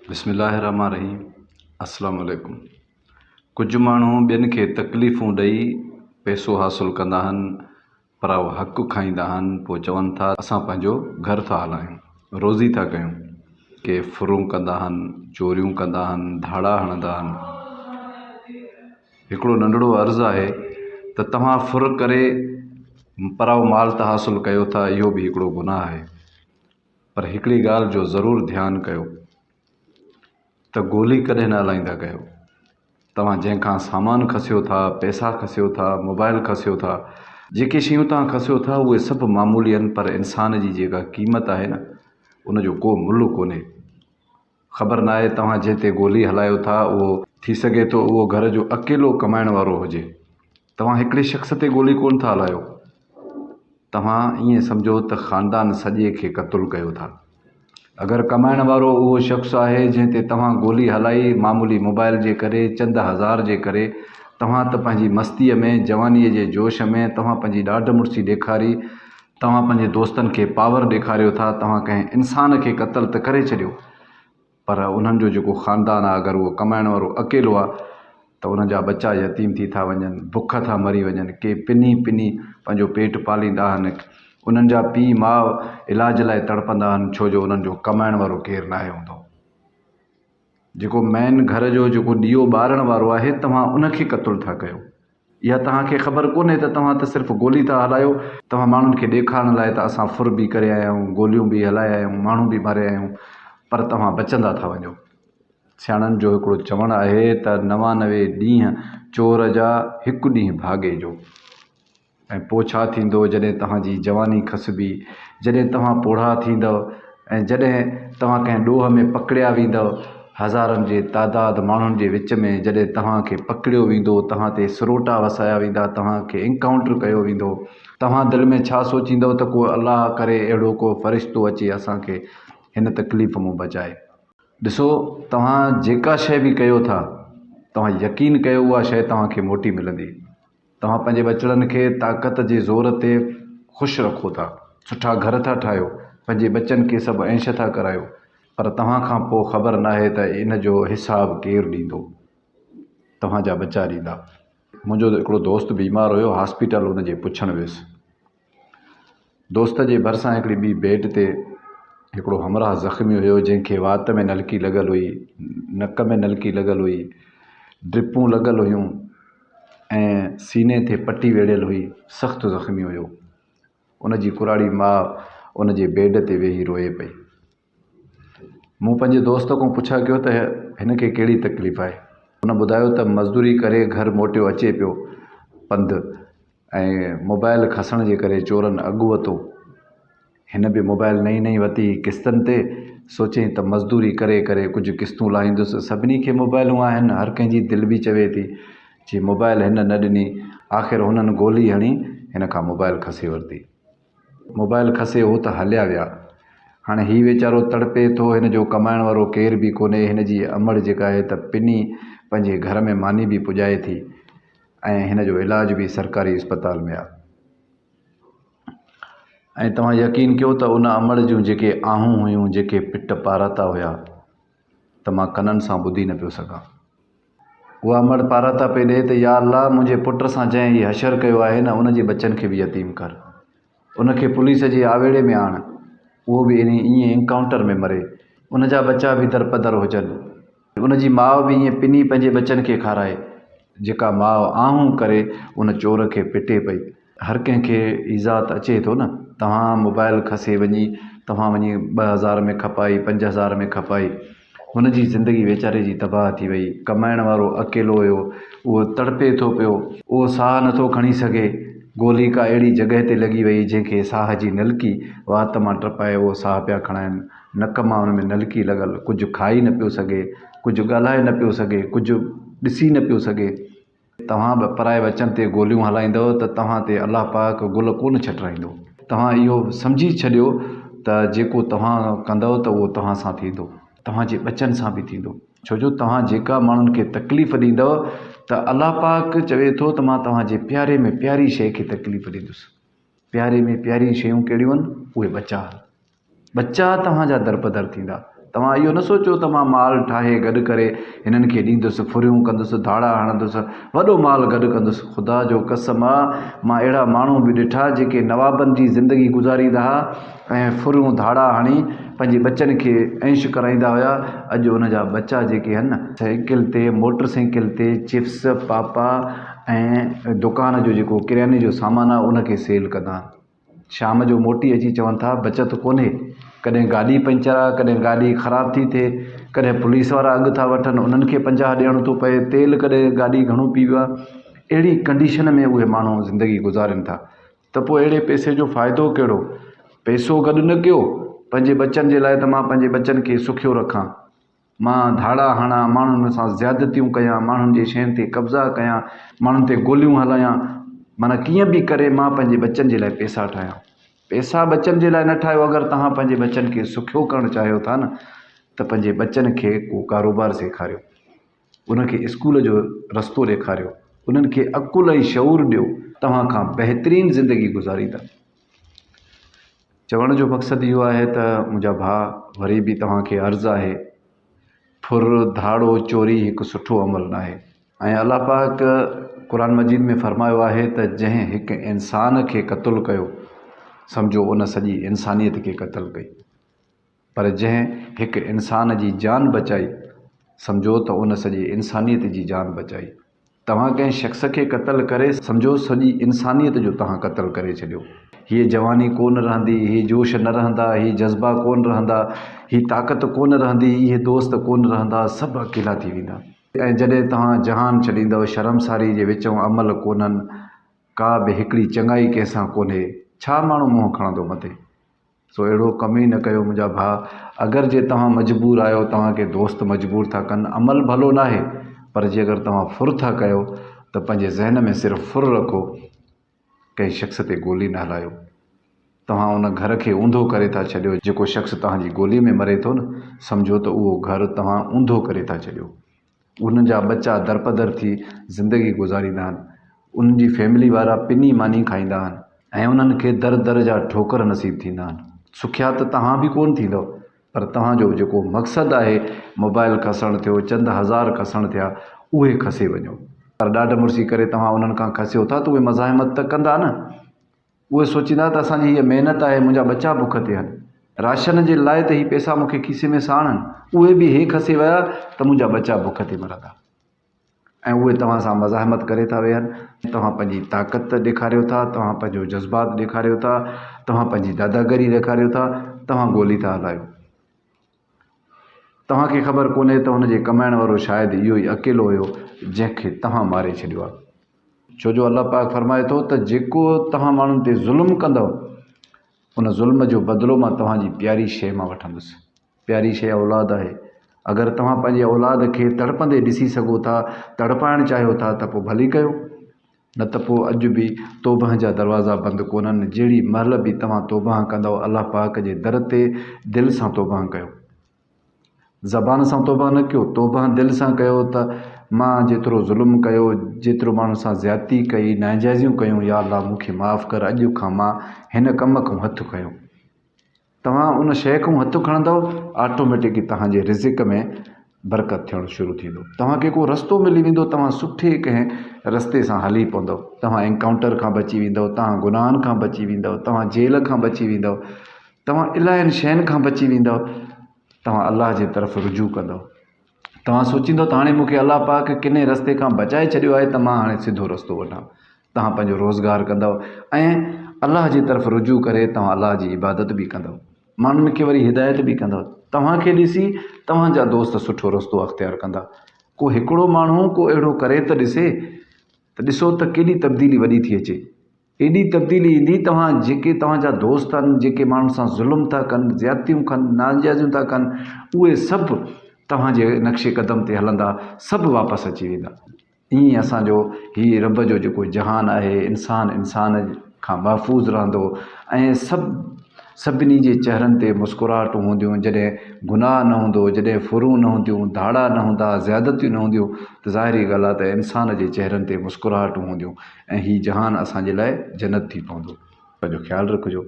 बिस्मिल्लाहिर्रहमानिर्रहीम। अस्सलामु अलैकुम। कुझु माण्हू ॿियनि खे तकलीफ़ूं ॾेई पैसो हासिलु कंदा आहिनि, पर उहो हक़ु खाईंदा आहिनि। पोइ चवनि था असां पंहिंजो घर था हलायूं, रोज़ी था कयूं। के फुरूं कंदा आहिनि, चोरियूं कंदा आहिनि, धाड़ा हणंदा आहिनि। हिकिड़ो नंढड़ो अर्ज़ु आहे त तव्हां फुर करे पराओ माल त हासिलु कयो था, इहो बि हिकिड़ो गुनाह आहे। पर हिकिड़ी ॻाल्हि जो ज़रूरु ध्यानु कयो त गोली कॾहिं न हलाईंदा कयो। तव्हां जंहिंखां सामान खसियो था, पैसा खसियो था, मोबाइल खसियो था, जेके शयूं तव्हां खसियो था उहे सभु मामूली आहिनि, पर इंसान जी जेका क़ीमत आहे न, उनजो को मुल्ह कोन्हे। ख़बर न आहे तव्हां जंहिं ते गोली हलायो था उहो थी सघे थो उहो घर जो अकेलो कमाइण वारो हुजे। तव्हां हिकिड़े शख़्स ते गोली कोन था हलायो, तव्हां ईअं सम्झो त ख़ानदान सॼे खे क़तलु कयो था। अगरि कमाइण वारो उहो शख़्स आहे जंहिं ते तव्हां गोली हलाई मामूली मोबाइल जे करे, चंद हज़ार जे करे, तव्हां त पंहिंजी मस्तीअ में, जवानीअ जे जोश में तव्हां पंहिंजी ॾाढ मुड़सी ॾेखारी, तव्हां पंहिंजे दोस्तनि खे पावर ॾेखारियो था, तव्हां कंहिं इंसान खे क़तल त करे छॾियो। पर उन्हनि जो जेको ख़ानदान आहे, अगरि उहो कमाइण वारो अकेलो आहे त उन्हनि जा बच्चा यतीम थी था वञनि, बुख था मरी वञनि, के पिनी पिनी पंहिंजो पेट पालींदा आहिनि। उन्हनि जा पीउ माउ इलाज लाइ तड़पंदा आहिनि, छो जो उन्हनि जो कमाइण वारो केरु न आहे हूंदो। जेको मेन घर जो जेको ॾीओ ॿारण वारो आहे, तव्हां उनखे क़तलु था कयो। इहा तव्हांखे ख़बर कोन्हे त तव्हां त सिर्फ़ु गोली था हलायो। तव्हां माण्हुनि खे ॾेखारण लाइ त असां फुर बि करे आया आहियूं, गोलियूं बि हलाए आया आहियूं, माण्हू बि मारे आया आहियूं, पर तव्हां बचंदा था वञो। सियाणनि जो हिकिड़ो चवणु आहे त 99 ॾींहं चोर जा, हिकु ॾींहुं भाॻे जो। ऐं पोइ छा थींदो जॾहिं तव्हांजी जवानी खसिबी, जॾहिं तव्हां पोढ़ा थींदव ऐं जॾहिं तव्हां कंहिं ॾोह में पकड़िया वेंदव, हज़ारनि जे तादाद माण्हुनि जे विच में जॾहिं तव्हांखे पकड़ियो वेंदो, तव्हां ते सरोटा वसाया वेंदा, तव्हांखे एनकाउंटर कयो वेंदो, तव्हां दिलि में छा सोचींदव त को अलाह करे अहिड़ो को फ़रिश्तो अचे असांखे हिन तकलीफ़ मां बचाए। ॾिसो, तव्हां जेका शइ बि कयो था, तव्हां यकीन कयो उहा शइ तव्हांखे मोटी मिलंदी। तव्हां पंहिंजे बचड़नि खे ताक़त जे ज़ोर ते ख़ुशि रखो था, सुठा घर था ठाहियो, पंहिंजे बच्चनि खे सभु ऐश था करायो, पर तव्हां खां पोइ ख़बर नाहे त इन जो हिसाबु केरु ॾींदो। तव्हांजा बच्चा ॾींदा। मुंहिंजो हिकिड़ो दोस्त बीमार हुयो, हॉस्पिटल हुनजे पुछणु वियुसि। दोस्त जे भरिसां हिकिड़ी ॿी बेड ते हिकिड़ो हमराह ज़ख़्मी हुयो, जंहिंखे वात में नलकी लॻल हुई, नक में नलकी लॻल हुई, ड्रिपूं लॻल हुयूं ऐं सीने ते पटी वेढ़ियल हुई, सख़्तु ज़ख़्मी हुयो। उनजी कुराड़ी माउ उनजे बेड ते वेही रोए पई। मूं पंहिंजे दोस्त खां पुछा कयो त हिनखे कहिड़ी तकलीफ़ आहे। हुन ॿुधायो त मज़दूरी करे घर मोटियो अचे पियो पंधु, ऐं मोबाइल खसण जे करे चोरनि अॻु वरितो। हिन बि मोबाइल नई नई वरिती किस्तनि ते, सोचईं त मज़दूरी करे करे कुझु किस्तूं लाहींदुसि। सभिनी खे मोबाइलूं आहिनि, हर कंहिंजी दिलि बि चवे थी जी मोबाइल हिन न ॾिनी। आख़िर हुननि गोली हणी हिन खां मोबाइल खसे वरिती। मोबाइल खसे हो त हलिया विया। हाणे हीउ वीचारो तड़पे थो, हिन जो कमाइण वारो केरु बि कोन्हे। हिन जी अमड़ जेका आहे त पिनी पंहिंजे घर में मानी बि पुॼाए थी ऐं हिन जो इलाज बि सरकारी अस्पताल में आहे। ऐं तव्हां यकीन कयो त उन अमड़ जूं जेके आहूं हुयूं, जेके पिट पाराता हुया, त मां कननि सां ॿुधी न पियो सघां। उहा अमड़ पाराता पई ॾिए त या अल्लाह, मुंहिंजे पुट सां जंहिं हीउ हशर कयो आहे न, उनजे बचनि खे बि यतीम कर, उनखे पुलिस जे आवेड़े में आण, उहो बि ईअं एनकाउंटर में मरे, उनजा बच्चा बि दरपदर हुजनि, उनजी माउ बि ईअं पिनी पंहिंजे बचनि खे खाराए, जेका माउ आहूं करे उन चोर खे पिटे पई। हर कंहिंखे ईज़ा त अचे थो न। तव्हां मोबाइल खसे वञी, तव्हां वञी 2000 में खपाई, 5000 में खपाई, हुनजी ज़िंदगी वीचारे जी तबाह थी वई। कमाइण वारो अकेलो हुयो, उहो तड़पे थो पियो, उहो साहु नथो खणी सघे। गोली का अहिड़ी जॻह ते लॻी वई जंहिंखे साह जी नलकी वात मां टपाए उहो साहु पिया खणाइनि, नक मां हुन में नलकी लॻल, कुझु खाई न पियो सघे, कुझु ॻाल्हाए न पियो सघे, कुझु ॾिसी न पियो सघे। तव्हां बि पराए बचनि ते गोलियूं हलाईंदव त तव्हां ते अलाह पाक गुल कोन छटराईंदो। तव्हां इहो सम्झी छॾियो त जेको तव्हां कंदव त उहो तव्हां सां थींदो, तव्हांजे बचनि सां बि थींदो। छो जो तव्हां जेका माण्हुनि खे तकलीफ़ ॾींदव त अलाह पाक चवे थो त मां तव्हांजे प्यारे में प्यारी शइ खे तकलीफ़ ॾींदुसि। प्यारे में प्यारी शयूं कहिड़ियूं आहिनि? उहे बच्चा। बच्चा तव्हांजा दरपदर थींदा, तव्हां इहो न सोचो त मां माल ठाहे गॾु करे हिननि खे ॾींदुसि, फुरियूं कंदुसि, धाड़ा हणंदुसि, वॾो माल गॾु कंदुसि। ख़ुदा जो कसम आहे, मां अहिड़ा माण्हू बि ॾिठा जेके नवाबनि जी ज़िंदगी गुज़ारींदा हुआ ऐं फुरियूं धाड़ा हणी पंहिंजे बचनि खे ऐश कराईंदा हुआ। अॼु उनजा बच्चा जेके आहिनि न, साइकिल ते, मोटर साइकिल ते चिप्स, पापा ऐं दुकान जो जेको किरयाने जो सामान आहे उनखे सेल कंदा आहिनि। शाम जो मोटी अची चवनि था बचति कोन्हे, कॾहिं गाॾी पंचर आहे, कॾहिं गाॾी ख़राबु थी थिए, कॾहिं पुलिस वारा अघु था वठनि, उन्हनि खे 50 ॾियणो थो पए, तेल कॾहिं गाॾी घणो पी वियो आहे। अहिड़ी कंडीशन में उहे माण्हू ज़िंदगी गुज़ारनि था। त पोइ अहिड़े पैसे जो फ़ाइदो कहिड़ो? पैसो गॾु न कयो पंहिंजे बचनि जे लाइ त मां पंहिंजे बचनि खे सुखियो रखां, मां धाड़ा हणां, माण्हुनि सां ज़्यादतियूं कयां, माण्हुनि जी शयुनि ते कब्ज़ा कयां, माण्हुनि ते गोलियूं हलायां, माना कीअं बि करे मां पंहिंजे बचनि जे लाइ पैसा ठाहियां। पैसा बचनि जे लाइ न ठाहियो। अगरि तव्हां पंहिंजे बचनि खे सुखियो करणु चाहियो था न, त पंहिंजे बचनि खे को कारोबार सेखारियो, उनखे स्कूल जो रस्तो ॾेखारियो, उन्हनि खे अकुल ऐं शऊर ॾियो, तव्हां खां बहितरीनु ज़िंदगी गुज़ारींदा। चवण जो मक़सदु इहो आहे त मुंहिंजा भाउ, वरी बि तव्हांखे अर्ज़ु आहे, फुर, धाड़ो, चोरी हिकु सुठो अमल न आहे। ऐं अलाह पाक क़ुर मजीद में फरमायो आहे त जंहिं हिकु इंसान खे क़त्लु कयो, सम्झो उन सॼी इंसानियत खे क़त्लु कई। पर जंहिं हिकु इंसान जी जान बचाई, सम्झो त उन सॼी इंसानियत जी जान बचाई। तव्हां कंहिं शख़्स खे क़त्लु करे, सम्झो सॼी इंसानियत जो तव्हां क़त्लु करे छॾियो। हीअ जवानी कोन रहंदी, हीअ जोश न रहंदा, हीअ जज़्बा कोन रहंदा, हीअ ताक़त कोन रहंदी, इहे दोस्त कोन रहंदा, सभु अकेला थी वेंदा। ऐं जॾहिं तव्हां जहान छॾींदव, शर्मसारी जे विचों अमल कोन्हनि, का बि हिकिड़ी चङाई कंहिंसां कोन्हे, छा माण्हू मुंहुं खणंदो मथे? सो अहिड़ो कम ई न कयो मुंहिंजा भाउ। अगरि जे तव्हां मजबूर आहियो, तव्हांखे दोस्त मजबूर था कनि, अमल भलो न आहे, पर जे अगरि तव्हां फुर था कयो त पंहिंजे ज़हन में सिर्फ़ु फुर रखो, कंहिं शख़्स ते गोली न हलायो। तव्हां उन घर खे ऊंधो करे था छॾियो। जेको शख़्स तव्हांजी गोली में मरे थो न, सम्झो त उहो घर तव्हां ऊंधो करे था छॾियो। उन्हनि जा बच्चा दरपदर थी ज़िंदगी गुज़ारींदा आहिनि, उन्हनि जी फैमिली वारा पिनी मानी खाईंदा आहिनि ऐं उन्हनि खे दर दर जा ठोकर नसीब थींदा आहिनि। सुखिया त तव्हां बि कोन थींदव, पर तव्हांजो जेको मक़सदु आहे, मोबाइल खसणु थियो, चंद हज़ार खसणु थिया, उहे खसे वञो। पर ॾाढ मुड़िसी करे तव्हां उन्हनि खां खसियो था त उहे मज़ाहिमत त कंदा न। उहे सोचींदा त असांजी हीअ महिनत आहे, मुंहिंजा बच्चा बुख ते आहिनि, राशन जे लाइ त हीअ पैसा मूंखे खीसे में साणनि, उहे बि हे खसे विया त मुंहिंजा बच्चा बुख ते मरंदा। ऐं उहे तव्हां सां मज़ाहिमत करे था वेहनि। तव्हां पंहिंजी ताक़त ॾेखारियो था, तव्हां पंहिंजो जज़्बात ॾेखारियो था, तव्हां पंहिंजी दादागरी ॾेखारियो था, तव्हां गोली था हलायो। तव्हांखे ख़बर कोन्हे त हुनजे कमाइण वारो शायदि इहो ई अकेलो हुयो जंहिंखे तव्हां मारे छॾियो आहे। छो जो अलाह पाक फरमाए थो त जेको तव्हां माण्हुनि ते ज़ुल्म कंदव, उन ज़ुल्म जो बदिलो मां तव्हांजी प्यारी शइ मां वठंदुसि। प्यारी शइ औलाद आहे। अगरि तव्हां पंहिंजे औलाद खे तड़पंदे ॾिसी सघो था, तड़पाइणु चाहियो था, त पोइ भली कयो, न त पोइ अॼु बि तौबह जा दरवाज़ा बंदि कोन्हनि। जहिड़ी महिल बि तव्हां तौबह कंदव, अलाह पाक जे दर ते दिलि सां तौबह कयो। ज़बान सां तौबह न कयो, तौबह दिलि सां कयो त मां जेतिरो ज़ुल्म कयो, जेतिरो माण्हुनि सां ज़्यादती कई, नाजाइज़ियूं कयूं, या अलाह मूंखे माफ़ु कर, अॼु खां मां हिन कम खां हथु खयो। तव्हां उन शइ खां हथु खणंदव, ऑटोमेटिकली तव्हांजे रिज़िक में बरकत थियणु शुरू थींदो। तव्हांखे को रस्तो मिली वेंदो, तव्हां सुठे कंहिं रस्ते सां हली पवंदव, तव्हां एनकाउंटर खां बची वेंदव, तव्हां गुनाहनि खां बची वेंदव, तव्हां जेल खां बची वेंदव, तव्हां इलाहियुनि शयुनि खां बची वेंदव, तव्हां अलाह जे तरफ़ रुजू कंदव। तव्हां सोचींदव त हाणे मूंखे अलाह पाक किने रस्ते खां बचाए छॾियो आहे, त मां हाणे सिधो रस्तो वठां। तव्हां पंहिंजो रोज़गारु कंदव ऐं अलाह जी तरफ़ रुजू करे तव्हां अलाह जी इबादत बि कंदव, माण्हुनि खे वरी हिदायत बि कंदव। तव्हांखे ॾिसी तव्हांजा दोस्त सुठो रस्तो अख़्तियार कंदा। को हिकिड़ो माण्हू को अहिड़ो करे त ॾिसे, त ॾिसो त केॾी तब्दीली वॾी थी अचे। एॾी तब्दीली ईंदी, तव्हां जेके तव्हांजा दोस्त आहिनि, जेके माण्हुनि सां ज़ुल्म था कनि, ज़्यादतियूं कनि, नाजाइज़ियूं था कनि, उहे सभु तव्हांजे नक्शे क़दम ते हलंदा, सभु वापसि अची वेंदा। ईअं असांजो हीअ रब जो जेको जहान आहे, इंसान खां महफ़ूज़ रहंदो ऐं सभिनी जे चहिरनि ते मुस्कुराहटूं हूंदियूं। जॾहिं गुनाह न हूंदो, जॾहिं फुरूं न हूंदियूं, धाड़ा न हूंदा, ज़्यादतियूं न हूंदियूं, त ज़ाहिरी ॻाल्हि आहे त इंसान जे चहिरनि ते मुस्कुराहटूं हूंदियूं ऐं हीउ जहान असांजे लाइ जन्नत थी पवंदो। पंहिंजो ख़्यालु रखिजो।